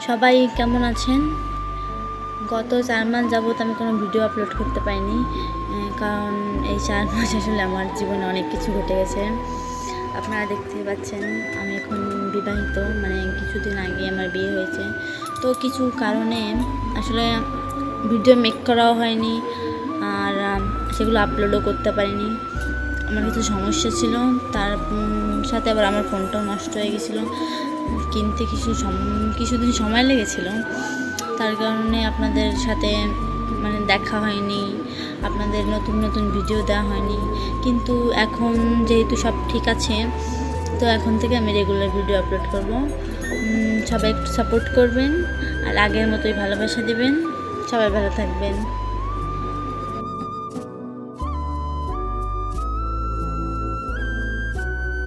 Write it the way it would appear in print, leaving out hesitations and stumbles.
সবাই কেমন আছেন? গত 4 মাস যাবত আমি কোনো ভিডিও আপলোড করতে পারিনি, কারণ এই 4 মাস আসলে আমার জীবনে অনেক কিছু ঘটে গেছে। আপনারা দেখতে পাচ্ছেন আমি এখন বিবাহিত, মানে কিছুদিন আগে আমার বিয়ে হয়েছে। তো কিছু কারণে আসলে ভিডিও মেক করাও হয়নি, আর সেগুলো আপলোডও করতে পারিনি। আমার কিছু সমস্যা ছিল, তার সাথে আবার আমার ফোনটাও নষ্ট হয়ে গেছিলো, কিনতে কিছুদিন সময় লেগেছিল। তার কারণে আপনাদের সাথে দেখা হয়নি, আপনাদের নতুন ভিডিও দেওয়া হয়নি। কিন্তু এখন যেহেতু সব ঠিক আছে, তো এখন থেকে আমি রেগুলার ভিডিও আপলোড করব। সবাই একটু সাপোর্ট করবেন, আর আগের মতোই ভালোবাসা দেবেন। সবাই ভালো থাকবেন।